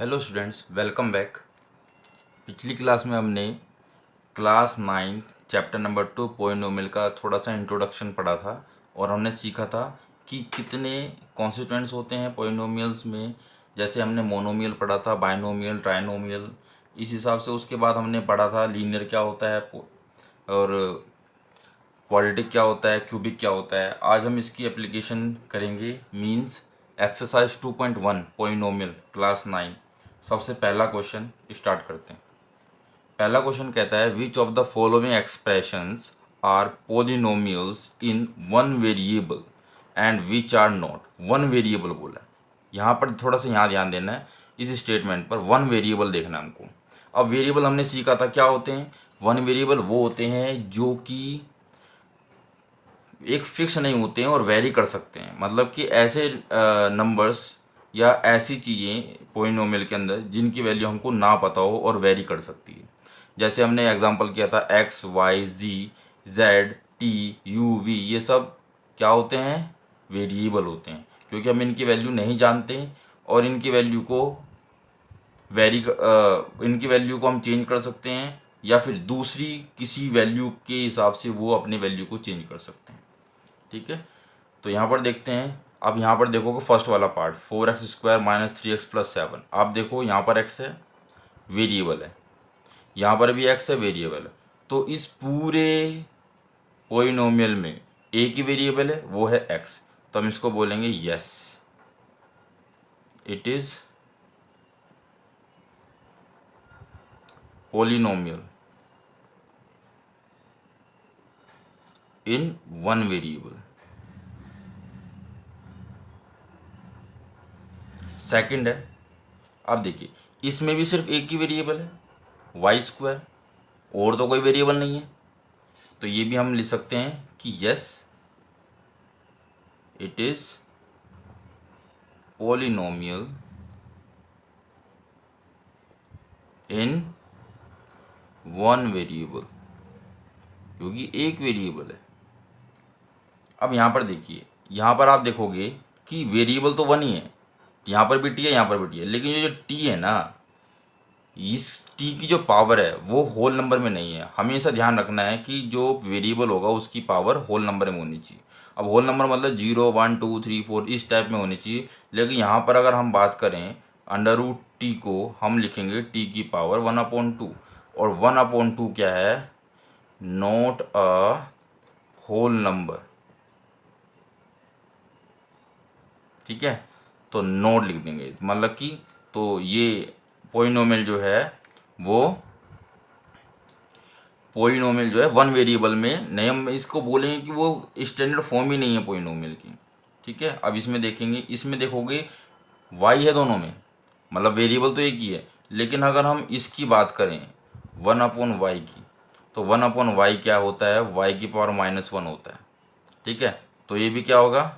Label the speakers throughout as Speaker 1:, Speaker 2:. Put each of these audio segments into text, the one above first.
Speaker 1: Hello students, welcome back. पिछली class में हमने क्लास 9 चैप्टर नंबर 2 पोलिनोमियल का थोड़ा सा इंट्रोडक्शन पढ़ा था और हमने सीखा था कि कितने कॉन्स्टिट्यूएंट्स होते हैं पोलिनोमियल्स में। जैसे हमने मोनोमियल पढ़ा था, बाइनोमियल, ट्राइनोमियल। इस हिसाब से उसके बाद हमने पढ़ा था लीनियर क्या होता है और क्वाड्रेटिक क्या होता है, क्यूबिक क्या होता है। आज हम इसकी एप्लीकेशन करेंगे, मींस एक्सरसाइज 2.1 पोलिनोमियल क्लास 9। सबसे पहला क्वेश्चन स्टार्ट करते हैं। पहला क्वेश्चन कहता है which of the following expressions are polynomials in one variable and which are not. One variable बोला है, यहाँ पर थोड़ा सा यहाँ ध्यान देना है। इस स्टेटमेंट पर वन वेरिएबल देखना है हमको। अब वेरिएबल हमने सीखा था क्या होते हैं। वन वेरिएबल वो होते हैं जो कि एक फिक्स नहीं होते हैं और वेरी कर सकते हैं। मतलब कि ऐसे नंबर्स या ऐसी चीज़ें पोलिनोमियल के अंदर जिनकी वैल्यू हमको ना पता हो और वेरी कर सकती है। जैसे हमने एग्जांपल किया था X, Y, Z, Z, T, U, V, ये सब क्या होते हैं, वेरिएबल होते हैं, क्योंकि हम इनकी वैल्यू नहीं जानते और इनकी वैल्यू को हम चेंज कर सकते हैं या फिर दूसरी किसी वैल्यू के हिसाब से वो अपने वैल्यू को चेंज कर सकते हैं। ठीक है, तो यहाँ पर देखते हैं। अब यहाँ पर देखोगे फर्स्ट वाला पार्ट 4x² - 3x + 7। आप देखो यहाँ पर x है, वेरिएबल है, यहाँ पर भी x है, वेरिएबल है। तो इस पूरे पोलिनोमियल में एक ही वेरिएबल है, वो है x। तो हम इसको बोलेंगे yes, it is polynomial in one variable. Second है, अब देखिए इसमें भी सिर्फ एक ही वेरिएबल है y², और तो कोई वेरिएबल नहीं है। तो ये भी हम लिख सकते हैं कि yes, it is polynomial in one variable, क्योंकि एक वेरिएबल है। अब यहाँ पर देखिए, यहाँ पर आप देखोगे कि वेरिएबल तो वन ही है, यहाँ पर भी टी है, यहाँ पर भी टी है, लेकिन ये जो टी है ना, इस टी की जो पावर है वो होल नंबर में नहीं है। हमेशा ध्यान रखना है कि जो वेरिएबल होगा उसकी पावर होल नंबर में होनी चाहिए। अब होल नंबर मतलब 0, 1, 2, 3, 4 इस टाइप में होनी चाहिए। लेकिन यहाँ पर अगर हम बात करें √t को हम लिखेंगे t की पावर 1/2, और 1/2 क्या है, नॉट अ होल नंबर। ठीक है, तो नोट लिख देंगे, मतलब कि तो ये पोलिनोमियल जो है वो पोलिनोमियल जो है वन वेरिएबल में नहीं, हम इसको बोलेंगे कि वो स्टैंडर्ड फॉर्म ही नहीं है पोलिनोमियल की। ठीक है, अब इसमें देखेंगे, इसमें देखोगे वाई है दोनों में, मतलब वेरिएबल तो एक ही है। लेकिन अगर हम इसकी बात करें 1/y की, तो 1/y क्या होता है, y की पावर -1 होता है। ठीक है, तो ये भी क्या होगा,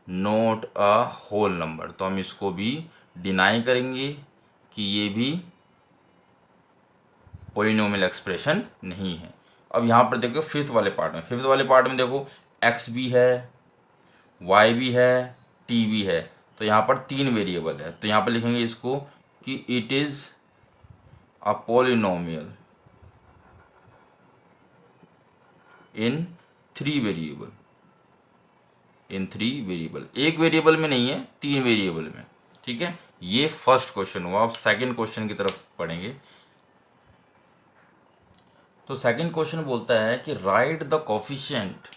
Speaker 1: नोट अ होल नंबर। तो हम इसको भी डिनाई करेंगे कि ये भी पोलिनोमियल एक्सप्रेशन नहीं है। अब यहाँ पर देखो फिफ्थ वाले पार्ट में देखो x भी है, y भी है, t भी है। तो यहाँ पर तीन वेरिएबल है, तो यहाँ पर लिखेंगे इसको कि it is a polynomial in three variable. एक वेरिएबल में नहीं है, तीन वेरिएबल में। ठीक है, ये फर्स्ट क्वेश्चन हुआ। अब सेकंड क्वेश्चन की तरफ पढ़ेंगे। तो सेकंड क्वेश्चन बोलता है कि right the coefficient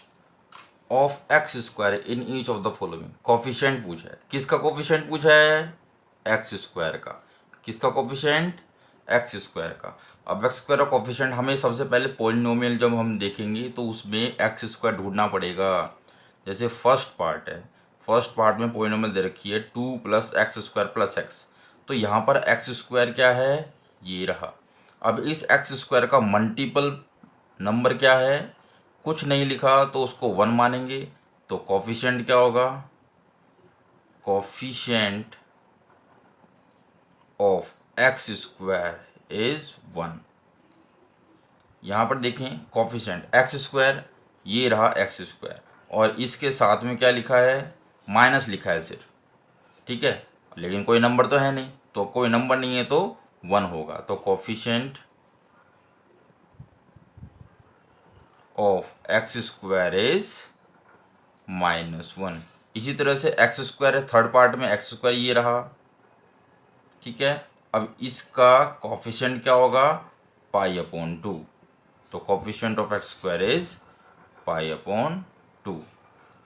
Speaker 1: of x² in each of the following. Coefficient पूछा है, किसका कोफिशिएंट पूछा है, x² का। किसका कोफिशिएंट, x² का। अब x² का कोफिशिएंट हमें सबसे पहले पोलिनोमियल जब हम देखेंगे तो उसमें x² ढूंढना पड़ेगा। जैसे फर्स्ट पार्ट में पोलिनोमियल दे रखी है 2 + x² + x। तो यहाँ पर x² क्या है, ये रहा। अब इस x² का मल्टीपल नंबर क्या है, कुछ नहीं लिखा तो उसको 1 मानेंगे। तो कोफिशिएंट क्या होगा, कोफिशिएंट ऑफ x² इज 1। यहाँ पर देखें कोफिशिएंट x², ये रहा x², और इसके साथ में क्या लिखा है, माइनस लिखा है सिर्फ। ठीक है, लेकिन कोई नंबर तो है नहीं, तो कोई नंबर नहीं है तो 1 होगा। तो coefficient of x square is -1। इसी तरह से एक्स स्क्वायर है, थर्ड पार्ट में एक्स स्क्वायर ये रहा, ठीक है। अब इसका कोफिशिएंट क्या होगा, π/2। तो coefficient of x square is π/2।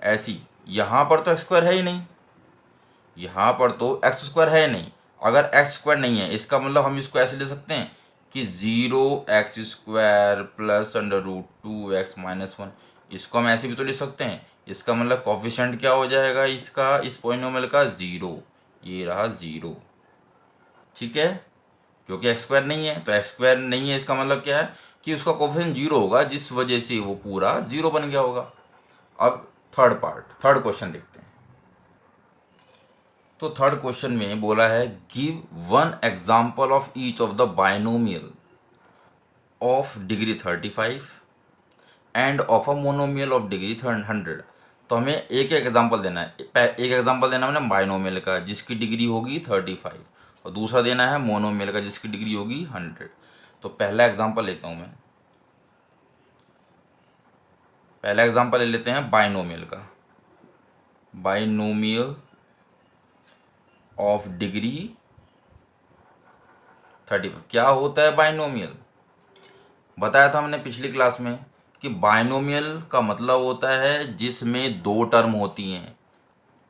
Speaker 1: ऐसी यहाँ पर तो एक्स स्क्वायर है ही नहीं, यहाँ पर तो एक्स स्क्वायर है नहीं। अगर एक्स स्क्वायर नहीं है इसका मतलब हम इसको ऐसे ले सकते हैं कि 0x² प्लस √2x - 1। इसको हम ऐसे भी तो ले सकते हैं। इसका मतलब कोफिशिएंट क्या हो जाएगा इसका, इस पॉलिनोमियल का 0। ये रहा 0, ठीक है। क्योंकि एक्स स्क्वायर नहीं है तो एक्स स्क्वायर नहीं है इसका मतलब क्या है कि उसका कोफिशिएंट 0 होगा, जिस वजह से वो पूरा 0 बन गया होगा। अब थर्ड क्वेश्चन देखते हैं। तो थर्ड क्वेश्चन में बोला है give 1 example of each of the binomial of degree 35 end of a monomial of degree 100। तो हमें एक एग्जाम्पल देना है। एक एग्जाम्पल देना है ना बाइनोमियल का जिसकी डिग्री होगी 35, और दूसरा देना है मोनोमियल का जिसकी डिग्री होगी 100। तो पहला एग्जाम्पल लेता हूँ मैं। पहला एग्जाम्पल ले लेते हैं बाइनोमियल का। Binomial of degree 35। क्या होता है बाइनोमियल, बताया था हमने पिछली क्लास में कि बाइनोमियल का मतलब होता है जिसमें 2 टर्म होती हैं।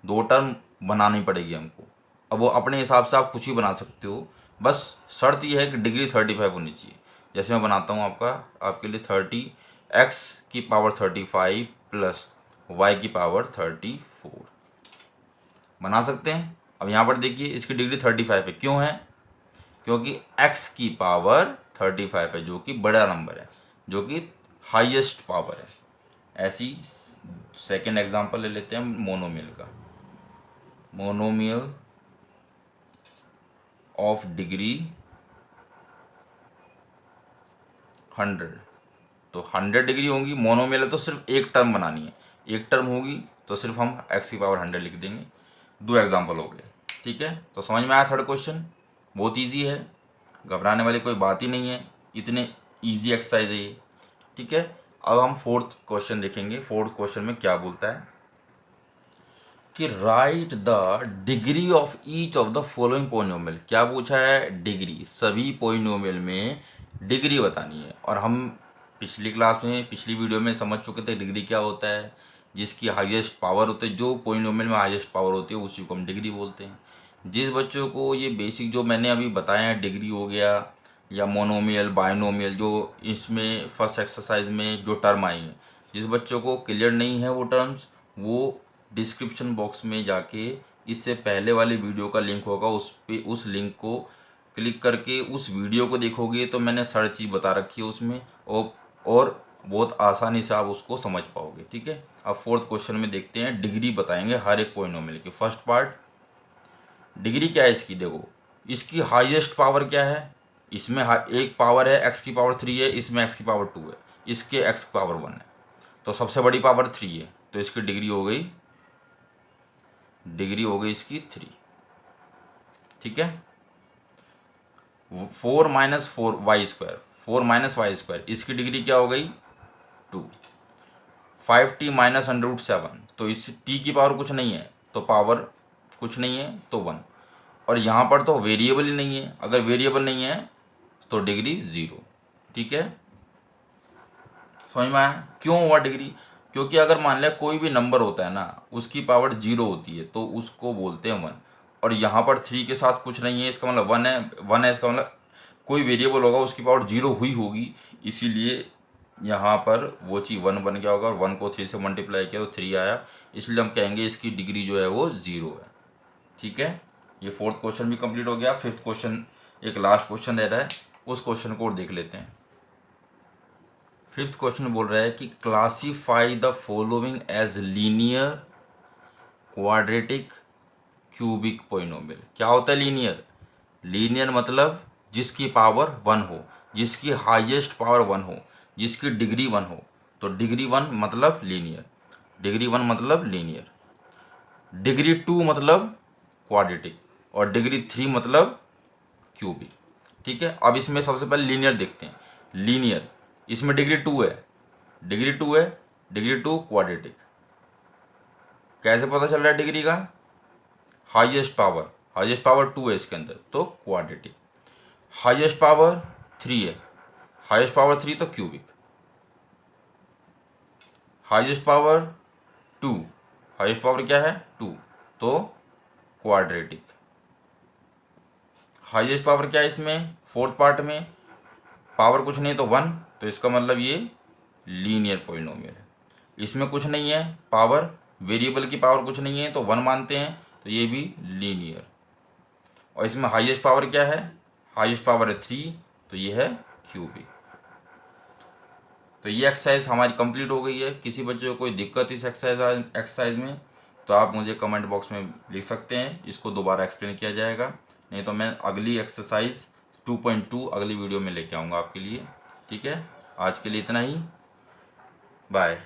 Speaker 1: 2 टर्म बनानी पड़ेगी हमको। अब वो अपने हिसाब से आप कुछ ही बना सकते हो, बस शर्त यह है कि डिग्री 35 होनी चाहिए। जैसे मैं बनाता हूँ आपके लिए 30x⁵ प्लस y⁴ बना सकते हैं। अब यहाँ पर देखिए इसकी डिग्री 35 है, क्यों है, क्योंकि x⁵ है जो कि बड़ा नंबर है, जो कि हाईएस्ट पावर है। ऐसी सेकंड एग्जांपल ले लेते हैं मोनोमियल का। Monomial of degree 100। तो 100 डिग्री होंगी। मोनोमियल है तो सिर्फ एक टर्म बनानी है, एक टर्म होगी तो सिर्फ हम x⁴ लिख देंगे। 2 एग्जांपल हो गए, ठीक है। तो समझ में आया थर्ड क्वेश्चन, बहुत ईजी है, घबराने वाली कोई बात ही नहीं है, इतने ईजी एक्सरसाइज है ये, ठीक है। अब हम फोर्थ क्वेश्चन देखेंगे। फोर्थ क्वेश्चन में क्या बोलता है कि right the degree of each of the following polynomial. क्या पूछा है, डिग्री, सभी पॉलिनोमियल में डिग्री बतानी है। और हम पिछली क्लास में, पिछली वीडियो में समझ चुके थे डिग्री क्या होता है, जिसकी हाईएस्ट पावर होती है, जो पॉलिनोमियल में हाईएस्ट पावर होती है उसी को हम डिग्री बोलते हैं। जिस बच्चों को ये बेसिक जो मैंने अभी बताया है, डिग्री हो गया या मोनोमियल, बाइनोमियल, जो इसमें फर्स्ट एक्सरसाइज में जो टर्म आई है, जिस बच्चों को क्लियर नहीं है वो टर्म्स, वो डिस्क्रिप्शन बॉक्स में जाके इससे पहले वाली वीडियो का लिंक होगा, उस लिंक को क्लिक करके उस वीडियो को देखोगे तो मैंने सारी चीज़ बता रखी है उसमें, और बहुत आसानी से आप उसको समझ पाओगे, ठीक है। अब फोर्थ क्वेश्चन में देखते हैं, डिग्री बताएंगे हर एक पॉलिनोमियल की। फर्स्ट पार्ट, डिग्री क्या है इसकी, देखो इसकी हाईएस्ट पावर क्या है, इसमें एक पावर है x⁵ है, इसमें x⁵2 है, इसके x⁵1 है, तो सबसे बड़ी पावर 3 है, तो इसकी डिग्री हो गई इसकी 3, ठीक है। 4 - 4y², इसकी डिग्री क्या हो गई 2। 5t - √7, तो इस t की पावर कुछ नहीं है तो पावर कुछ नहीं है तो 1। और यहाँ पर तो वेरिएबल ही नहीं है, अगर वेरिएबल नहीं है तो डिग्री 0, ठीक है। समझ में आया क्यों हुआ डिग्री, क्योंकि अगर मान लिया कोई भी नंबर होता है ना, उसकी पावर 0 होती है तो उसको बोलते हैं 1। और यहाँ पर 3 के साथ कुछ नहीं है, इसका मतलब 1 है, इसका मतलब कोई वेरिएबल होगा उसकी पावर 0 हुई होगी, इसीलिए यहाँ पर वो चीज़ 1 बन गया होगा, और 1 को 3 से मल्टीप्लाई किया तो 3 आया, इसलिए हम कहेंगे इसकी डिग्री जो है वो 0 है, ठीक है। ये फोर्थ क्वेश्चन भी कंप्लीट हो गया। फिफ्थ क्वेश्चन, एक लास्ट क्वेश्चन दे रहा है, उस क्वेश्चन को और देख लेते हैं। फिफ्थ क्वेश्चन बोल रहा है कि classify the following as linear, quadratic, cubic polynomial. क्या होता है लीनियर, लीनियर मतलब जिसकी पावर 1 हो, जिसकी हाईएस्ट पावर 1 हो, जिसकी डिग्री 1 हो, तो डिग्री 1 मतलब लीनियर, डिग्री 1 मतलब लीनियर, डिग्री 2 मतलब क्वाड्रेटिक, और डिग्री 3 मतलब क्यूबिक। ठीक है, अब इसमें सबसे पहले लीनियर देखते हैं। लीनियर, इसमें डिग्री 2 है, डिग्री 2 है, डिग्री 2 क्वाड्रेटिक। कैसे पता चल रहा है डिग्री का? हाईएस्ट पावर 2 है इसके अंदर, तो क्वाड्रेटिक। हाईएस्ट पावर 3 है, हाईएस्ट पावर 3 तो cubic. Highest power 2, highest power क्या है 2, तो क्वाड्रेटिक। हाईएस्ट पावर क्या है इसमें, फोर्थ पार्ट में पावर कुछ नहीं तो 1, तो इसका मतलब ये लीनियर पॉलिनोमियल है। इसमें कुछ नहीं है पावर, वेरिएबल की पावर कुछ नहीं है तो 1 मानते हैं, तो ये भी लीनियर। और इसमें हाईएस्ट पावर क्या है, हाईएस्ट पावर है 3, तो ये है क्यूबिक। तो ये एक्सरसाइज हमारी कंप्लीट हो गई है। किसी बच्चे को कोई दिक्कत इस एक्सरसाइज में तो आप मुझे कमेंट बॉक्स में लिख सकते हैं, इसको दोबारा एक्सप्लेन किया जाएगा। नहीं तो मैं अगली एक्सरसाइज 2.2 अगली वीडियो में लेके आऊँगा आपके लिए। ठीक है, आज के लिए इतना ही, बाय।